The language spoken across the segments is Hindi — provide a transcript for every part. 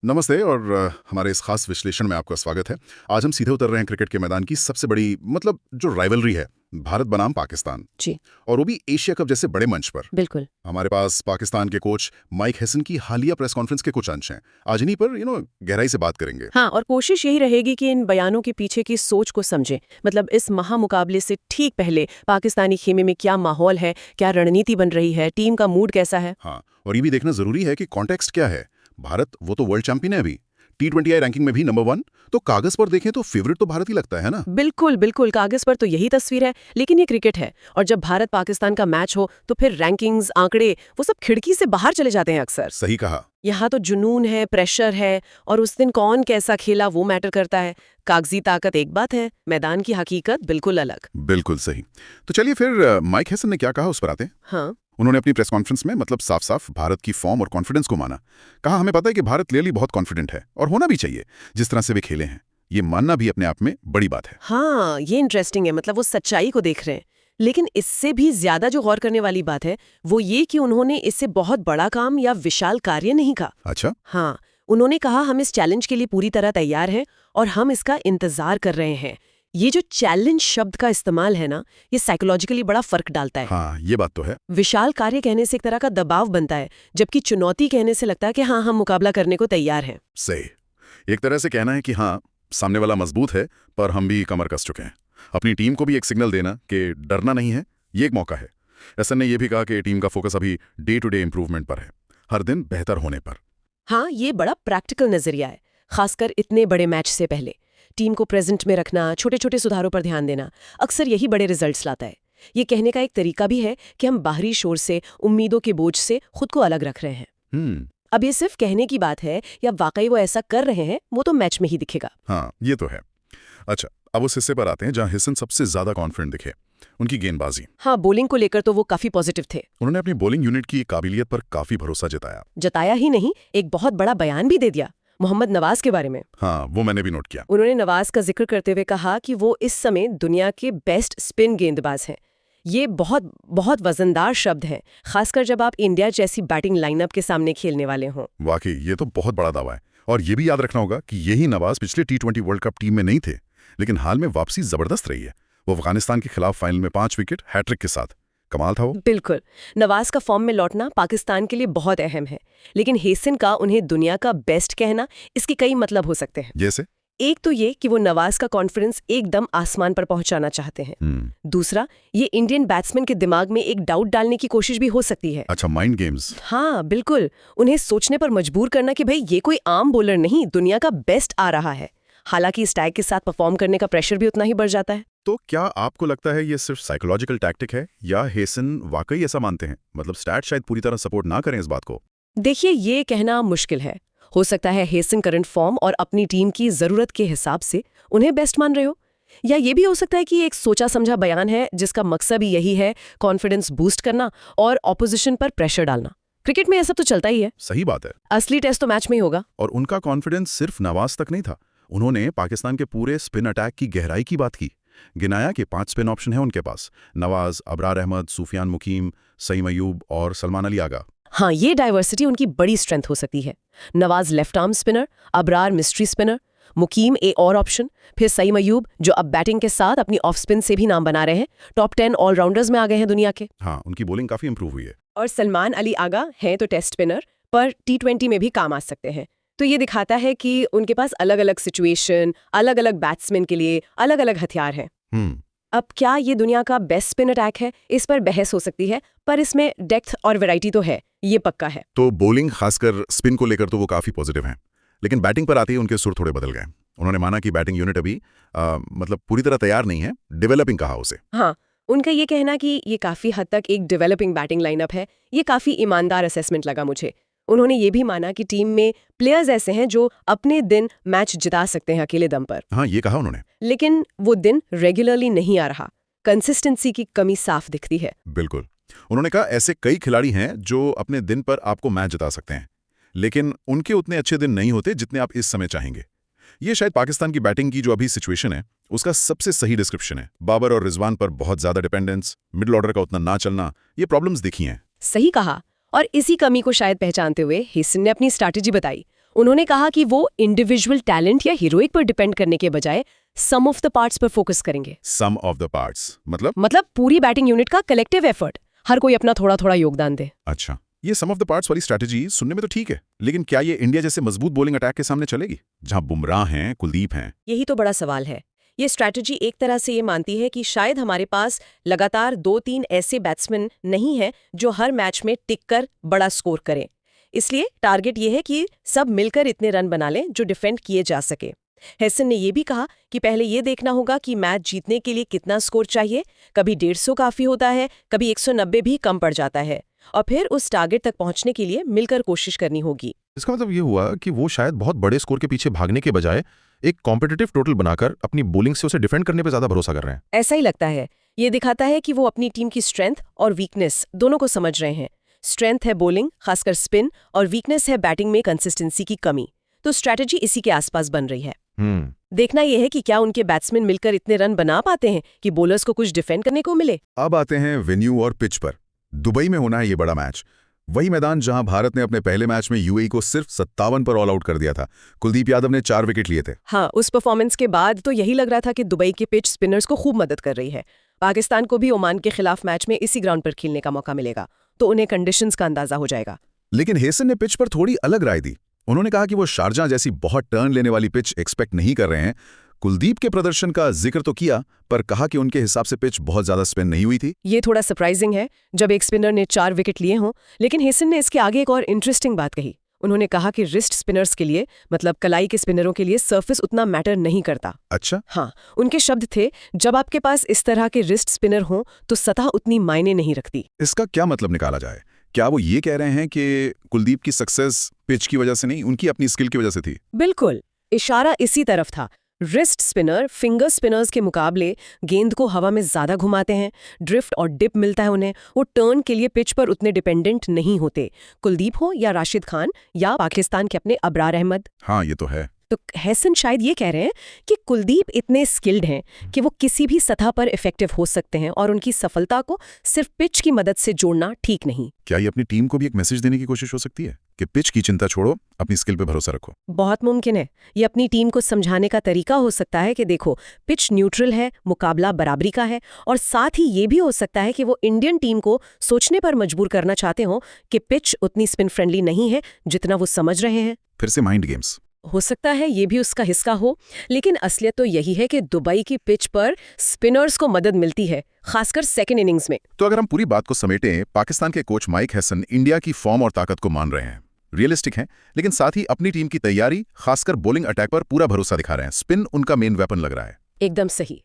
नमस्ते और हमारे इस खास विश्लेषण में आपका स्वागत है। आज हम सीधे उतर रहे हैं क्रिकेट के मैदान की सबसे बड़ी जो राइवलरी है, भारत बनाम पाकिस्तान। जी और वो भी एशिया कप जैसे बड़े मंच पर। बिल्कुल। हमारे पास पाकिस्तान के कोच माइक हेसन की हालिया प्रेस कॉन्फ्रेंस के कुछ अंश हैं। आज इन्हीं पर गहराई से बात करेंगे। हाँ, और कोशिश यही रहेगी कि इन बयानों के पीछे की सोच को समझें। मतलब इस महामुकाबले से ठीक पहले पाकिस्तानी खेमे में क्या माहौल है, क्या रणनीति बन रही है, टीम का मूड कैसा है। हाँ, और ये भी देखना जरूरी है कि कॉन्टेक्स्ट क्या है। भारत वो तो वर्ल्ड चैंपियन है अभी, T20I रैंकिंग में भी नंबर 1। तो कागज पर देखें तो फेवरेट तो भारत ही लगता है ना। बिल्कुल बिल्कुल, कागज पर तो यही तस्वीर है, लेकिन ये क्रिकेट है और जब भारत पाकिस्तान का मैच हो तो फिर रैंकिंग्स, आंकड़े वो सब खिड़की से बाहर चले जाते हैं अक्सर। सही कहा। यहाँ तो जुनून है, प्रेशर है और उस दिन कौन कैसा खेला वो मैटर करता है। कागजी ताकत एक बात है, मैदान की हकीकत बिल्कुल अलग। बिल्कुल सही। तो चलिए फिर माइक हेसन ने क्या कहा उस पर आते हैं। हाँ, उन्होंने अपनी प्रेस कॉन्फ्रेंस में साफ साफ भारत की फॉर्म और कॉन्फिडेंस को माना। कहा हमें पता है कि भारत क्लियरली बहुत कॉन्फिडेंट है और होना भी चाहिए, जिस तरह से वे खेले हैं। ये मानना भी अपने आप में बड़ी बात है। हाँ, ये इंटरेस्टिंग है। मतलब वो सच्चाई को देख रहे हैं। लेकिन इससे भी ज्यादा जो गौर करने वाली बात है वो ये कि उन्होंने इससे बहुत बड़ा काम या विशाल कार्य नहीं कहा। अच्छा। हाँ, उन्होंने कहा हम इस चैलेंज के लिए पूरी तरह तैयार हैं और हम इसका इंतजार कर रहे हैं। ये जो चैलेंज शब्द का इस्तेमाल है ना, ये साइकोलॉजिकली बड़ा फर्क डालता है। हाँ, ये बात तो है। विशाल कार्य कहने से एक तरह का दबाव बनता है, जबकि चुनौती कहने से लगता है कि हाँ, हम मुकाबला करने को तैयार हैं। सही। एक तरह से कहना है कि हाँ, सामने वाला मजबूत है पर हम भी कमर कस चुके हैं। अपनी टीम को भी एक सिग्नल देना कि डरना नहीं है, ये एक मौका है। एसन ने यह भी कहा कि टीम का फोकस अभी डे टू डे इंप्रूवमेंट पर है, हर दिन बेहतर होने पर। हाँ, ये बड़ा प्रैक्टिकल नजरिया है, खासकर इतने बड़े मैच से पहले। टीम को प्रेजेंट में रखना, छोटे छोटे सुधारों पर ध्यान देना, अक्सर यही बड़े रिजल्ट्स लाता है। ये कहने का एक तरीका भी है कि हम बाहरी शोर से, उम्मीदों के बोझ से खुद को अलग रख रहे हैं। अब ये सिर्फ कहने की बात है या वाकई वो ऐसा कर रहे हैं, वो तो मैच में ही दिखेगा। हाँ, ये तो है। अच्छा, अब उस हिस्से पर आते हैं जहां हेसन सबसे ज्यादा कॉन्फिडेंट दिखे, उनकी गेंदबाजी। हाँ, बॉलिंग को लेकर तो वो काफी पॉजिटिव थे। उन्होंने अपनी बॉलिंग यूनिट की काबिलियत पर काफी भरोसा जताया ही नहीं, एक बहुत बड़ा बयान भी दे दिया मोहम्मद नवाज के बारे में। हाँ, वो मैंने भी नोट किया। उन्होंने नवाज का जिक्र करते हुए कहा कि वो इस समय दुनिया के बेस्ट स्पिन गेंदबाज हैं। ये बहुत बहुत वजनदार शब्द है, खासकर जब आप इंडिया जैसी बैटिंग लाइनअप के सामने खेलने वाले हों। वाकई ये तो बहुत बड़ा दावा है। और ये भी याद रखना होगा कि यही नवाज पिछले T20 वर्ल्ड कप टीम में नहीं थे, लेकिन हाल में वापसी जबरदस्त रही है। वो अफगानिस्तान के खिलाफ फाइनल में 5 विकेट हैट्रिक के साथ, कमाल था वो। बिल्कुल, नवाज का फॉर्म में लौटना पाकिस्तान के लिए बहुत अहम है, लेकिन हेसन का उन्हें दुनिया का बेस्ट कहना, इसके कई मतलब हो सकते हैं। जैसे एक तो ये कि वो नवाज का कॉन्फिडेंस एकदम आसमान पर पहुंचाना चाहते हैं। दूसरा, ये इंडियन बैट्समैन के दिमाग में एक डाउट डालने की कोशिश भी हो सकती है। अच्छा, माइंड गेम्स। हाँ बिल्कुल, उन्हें सोचने पर मजबूर करना कि भाई ये कोई आम बॉलर नहीं, दुनिया का बेस्ट आ रहा है। हालांकि इस टैग के साथ परफॉर्म करने का प्रेशर भी उतना ही बढ़ जाता है। तो क्या आपको लगता है ये सिर्फ साइकोलॉजिकल टैक्टिक है या हेसन वाकई ऐसा मानते हैं? स्टैट शायद पूरी तरह सपोर्ट ना करें इस बात को। देखिए, ये कहना मुश्किल है। हो सकता है हेसन करंट फॉर्म और अपनी टीम की जरूरत के हिसाब से उन्हें बेस्ट मान रहे हो, या ये भी हो सकता है कि एक सोचा समझा बयान है जिसका मकसद भी यही है, कॉन्फिडेंस बूस्ट करना और ऑपोजिशन पर प्रेशर डालना। क्रिकेट में ऐसा तो चलता ही है। सही बात है। असली टेस्ट तो मैच में ही होगा। और उनका कॉन्फिडेंस सिर्फ नवाज तक नहीं था, उन्होंने पाकिस्तान के पूरे स्पिन अटैक की गहराई की बात की। गिनाया कि 5 स्पिन ऑप्शन है उनके पास, नवाज, अबरार अहमद, सूफियान मुकीम, सईम अयूब और सलमान अली आगा। हाँ, ये डाइवर्सिटी उनकी बड़ी स्ट्रेंथ हो सकती है। Nawaz left arm spinner, Abrar mystery spinner, Mukeem ए और ऑप्शन, फिर सईम अयूब जो अब बैटिंग के साथ अपनी ऑफ स्पिन से भी नाम बना रहे हैं, टॉप 10 ऑलराउंडर्स में आ गए हैं दुनिया के। हाँ, उनकी बॉलिंग काफी इंप्रूव हुई है। और सलमान अली आगा हैं तो टेस्ट स्पिनर, पर T20 में भी काम आ सकते हैं। तो ये दिखाता है कि उनके पास अलग अलग सिचुएशन, अलग अलग बैट्समैन के लिए अलग अलग हथियार हैं। अब क्या ये दुनिया का बेस्ट स्पिन अटैक है, इस पर बहस हो सकती है, पर इसमें डेप्थ और वैरायटी तो है, ये पक्का है। तो बॉलिंग खासकर स्पिन को लेकर तो वो काफी पॉजिटिव हैं, लेकिन बैटिंग पर आते ही उनके सुर थोड़े बदल गए। उन्होंने माना कि बैटिंग यूनिट अभी पूरी तरह तैयार नहीं है, डेवलपिंग कहा उसे। हाँ, उनका ये कहना कि ये काफी हद तक एक डेवलपिंग बैटिंग लाइनअप है, ये काफी ईमानदार असेसमेंट लगा मुझे। उन्होंने ये भी माना कि टीम में प्लेयर्स ऐसे हैं जो अपने दिन मैच जिता सकते हैं अकेले दम पर। हाँ, ये कहा उन्होंने। लेकिन वो दिन रेगुलरली नहीं आ रहा, कंसिस्टेंसी की कमी साफ दिखती है। बिल्कुल। उन्होंने कहा ऐसे कई खिलाड़ी हैं जो अपने दिन पर आपको मैच जिता सकते हैं, लेकिन उनके उतने अच्छे दिन नहीं होते जितने आप इस समय चाहेंगे। ये शायद पाकिस्तान की बैटिंग की जो अभी सिचुएशन है उसका सबसे सही डिस्क्रिप्शन है। बाबर और रिजवान पर बहुत ज्यादा डिपेंडेंस, मिडिल ऑर्डर का उतना ना चलना, ये प्रॉब्लम्स दिखी हैं। सही कहा, और इसी कमी को शायद पहचानते हुए हेसन ने अपनी स्ट्रैटेजी बताई। उन्होंने कहा कि वो इंडिविजुअल टैलेंट या हीरोइक पर डिपेंड करने के बजाय सम ऑफ द पार्ट्स पर फोकस करेंगे। सम ऑफ द पार्ट्स मतलब पूरी बैटिंग यूनिट का कलेक्टिव एफर्ट, हर कोई अपना थोड़ा थोड़ा योगदान दे। अच्छा, ये सम ऑफ द पार्ट्स वाली स्ट्रैटेजी सुनने में तो ठीक है, लेकिन क्या ये इंडिया जैसे मजबूत बॉलिंग अटैक के सामने चलेगी, जहां बुमराह हैं, कुलदीप हैं? यही तो बड़ा सवाल है। ये स्ट्रैटेजी एक तरह से ये मानती है कि शायद हमारे पास लगातार 2-3 ऐसे बैट्समैन नहीं हैं जो हर मैच में टिक कर बड़ा स्कोर करें। इसलिए टारगेट ये है कि सब मिलकर इतने रन बना लें जो डिफेंड किए जा सके। हेसन ने ये भी कहा कि पहले ये देखना होगा कि मैच जीतने के लिए कितना स्कोर चाहिए। कभी 150 काफी होता है, कभी 190 भी कम पड़ जाता है, और फिर उस टारगेट तक पहुंचने के लिए मिलकर कोशिश करनी होगी। इसका मतलब ये हुआ कि वो शायद बहुत बड़े स्कोर के पीछे भागने के बजाय एक कॉम्पिटिटिव टोटल बनाकर अपनी बॉलिंग से उसे डिफेंड करने पे ज्यादा भरोसा कर रहे हैं। ऐसा ही लगता है। ये दिखाता है कि वो अपनी टीम की स्ट्रेंथ और वीकनेस दोनों को समझ रहे हैं। स्ट्रेंथ है बॉलिंग, खासकर स्पिन, और वीकनेस है बैटिंग में कंसिस्टेंसी की कमी। तो स्ट्रैटेजी इसी के आसपास बन रही है। देखना यह है कि क्या उनके बैट्समैन मिलकर इतने रन बना पाते हैं कि बॉलर्स को कुछ डिफेंड करने को मिले। अब आते हैं वेन्यू और पिच पर। दुबई में होना है ये बड़ा मैच, वही मैदान जहां भारत ने अपने पहले मैच में यूएई को सिर्फ 57 पर ऑल आउट कर दिया था। कुलदीप यादव ने 4 विकेट लिए थे। हाँ, उस परफॉर्मेंस के बाद तो यही लग रहा था कि दुबई की पिच स्पिनर्स को खूब मदद कर रही है। पाकिस्तान को भी ओमान के खिलाफ मैच में इसी ग्राउंड पर खेलने का मौका मिलेगा, तो उन्हें कंडीशंस का अंदाजा हो जाएगा। लेकिन हेसन ने पिच पर थोड़ी अलग राय दी। उन्होंने कहा कि वो शारजाह जैसी बहुत टर्न लेने वाली पिच एक्सपेक्ट नहीं कर रहे हैं। कुलदीप के प्रदर्शन का जिक्र तो किया, पर कहा कि उनके हिसाब से पिच बहुत ज्यादा स्पिन नहीं हुई थी। ये थोड़ा सरप्राइजिंग है जब एक स्पिनर ने 4 विकेट लिए हों, लेकिन हेसन ने इसके आगे एक और इंटरेस्टिंग बात कही। उन्होंने कहा कि रिस्ट स्पिनर्स के लिए, मतलब कलाई के स्पिनरों के लिए, सरफेस उतना मैटर नहीं करता। अच्छा? हाँ, उनके शब्द थे, जब आपके पास इस तरह के रिस्ट स्पिनर हों तो सतह उतनी मायने नहीं रखती। इसका क्या मतलब निकाला जाए? क्या वो ये कह रहे हैं कि कुलदीप की सक्सेस पिच की वजह से नहीं, उनकी अपनी स्किल की वजह से थी? बिल्कुल, इशारा इसी तरफ था। रिस्ट स्पिनर फिंगर स्पिनर्स के मुकाबले गेंद को हवा में ज्यादा घुमाते हैं, ड्रिफ्ट और डिप मिलता है उन्हें। वो टर्न के लिए पिच पर उतने डिपेंडेंट नहीं होते। कुलदीप हो या राशिद खान या पाकिस्तान के अपने अबरार अहमद। हाँ, ये तो है। तो हेसन शायद ये कह रहे हैं कि कुलदीप इतने स्किल्ड हैं कि वो किसी भी सतह पर इफेक्टिव हो सकते हैं, और उनकी सफलता को सिर्फ पिच की मदद से जोड़ना ठीक नहीं। क्या ये अपनी टीम को भी एक मैसेज देने की कोशिश हो सकती है कि पिच की चिंता छोड़ो, अपनी स्किल पे भरोसा रखो? बहुत मुमकिन है। ये अपनी टीम को समझाने का तरीका हो सकता है कि देखो, पिच न्यूट्रल है, मुकाबला बराबरी का है, और साथ ही ये भी हो सकता है कि वो इंडियन टीम को सोचने पर मजबूर करना चाहते हो कि पिच उतनी स्पिन फ्रेंडली नहीं है जितना वो समझ रहे हैं। फिर से माइंड गेम्स। हो सकता है ये भी उसका हिस्सा हो, लेकिन असलियत तो यही है कि दुबई की पिच पर स्पिनर्स को मदद मिलती है, खासकर सेकंड इनिंग्स में। तो अगर हम पूरी बात को समेटें, पाकिस्तान के कोच माइक हेसन इंडिया की फॉर्म और ताकत को मान रहे हैं, रियलिस्टिक हैं, लेकिन साथ ही अपनी टीम की तैयारी, खासकर बॉलिंग अटैक पर पूरा भरोसा दिखा रहे हैं। स्पिन उनका मेन वेपन लग रहा है। एकदम सही।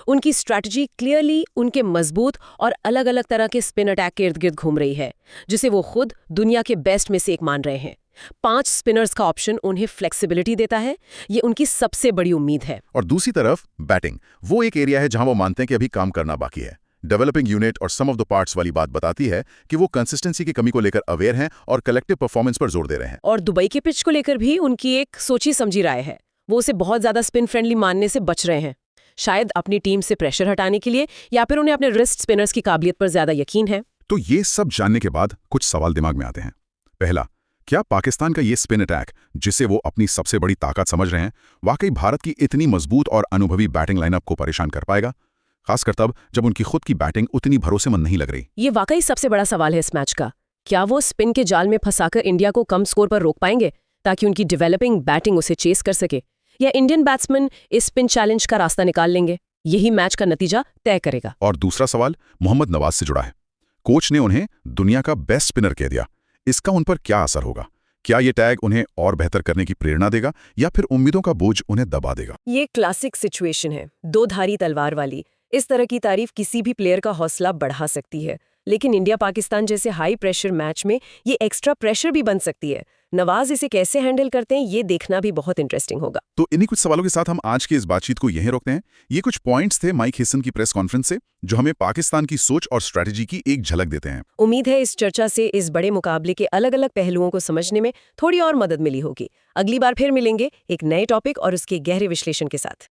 उनकी स्ट्रैटेजी क्लियरली उनके मजबूत और अलग अलग तरह के स्पिन अटैक के इर्द गिर्द घूम रही है, जिसे वो खुद दुनिया के बेस्ट में से एक मान रहे हैं। 5 स्पिनर्स का ऑप्शन उन्हें फ्लेक्सिबिलिटी देता है, ये उनकी सबसे बड़ी उम्मीद है। और दूसरी तरफ बैटिंग, वो एक एरिया है जहां वो मानते हैं कि अभी काम करना बाकी है। डेवलपिंग यूनिट और सम ऑफ द पार्ट्स वाली बात बताती है कि वो कंसिस्टेंसी की कमी को लेकर अवेयर हैं और कलेक्टिव परफॉर्मेंस पर जोर दे रहे हैं। और दुबई के पिच को लेकर भी उनकी एक सोची समझी राय है। वो उसे बहुत ज्यादा स्पिन फ्रेंडली मानने से बच रहे हैं, शायद अपनी टीम से प्रेशर हटाने के लिए, या फिर उन्हें अपने रिस्ट स्पिनर्स की काबिलियत पर ज्यादा यकीन है। तो ये सब जानने के बाद कुछ सवाल दिमाग में आते हैं। पहला, क्या पाकिस्तान का ये स्पिन अटैक, जिसे वो अपनी सबसे बड़ी ताकत समझ रहे हैं, वाकई भारत की इतनी मजबूत और अनुभवी बैटिंग लाइनअप को परेशान कर पाएगा, खासकर तब जब उनकी खुद की बैटिंग उतनी भरोसेमंद नहीं लग रही? ये वाकई सबसे बड़ा सवाल है इस मैच का। क्या वो स्पिन के जाल में फंसाकर इंडिया को कम स्कोर पर रोक पाएंगे ताकि उनकी डेवलपिंग बैटिंग उसे चेस कर सके, या इंडियन बैट्समैन इस स्पिन चैलेंज का रास्ता निकाल लेंगे? यही मैच का नतीजा तय करेगा। और दूसरा सवाल मोहम्मद नवाज से जुड़ा है। कोच ने उन्हें दुनिया का बेस्ट स्पिनर कह दिया, इसका उन पर क्या असर होगा? क्या ये टैग उन्हें और बेहतर करने की प्रेरणा देगा, या फिर उम्मीदों का बोझ उन्हें दबा देगा? ये क्लासिक सिचुएशन है, दो धारी तलवार वाली। इस तरह की तारीफ किसी भी प्लेयर का हौसला बढ़ा सकती है, लेकिन इंडिया पाकिस्तान जैसे हाई प्रेशर मैच में ये एक्स्ट्रा प्रेशर भी बन सकती है। नवाज इसे कैसे हैंडल करते हैं, ये देखना भी बहुत इंटरेस्टिंग होगा। तो इन्हीं कुछ सवालों के साथ हम आज की इस बातचीत को यहीं रोकते हैं। ये कुछ पॉइंट्स थे माइक हेसन की प्रेस कॉन्फ्रेंस से, जो हमें पाकिस्तान की सोच और स्ट्रैटेजी की एक झलक देते हैं। उम्मीद है इस चर्चा से इस बड़े मुकाबले के अलग अलग पहलुओं को समझने में थोड़ी और मदद मिली होगी। अगली बार फिर मिलेंगे एक नए टॉपिक और उसके गहरे विश्लेषण के साथ।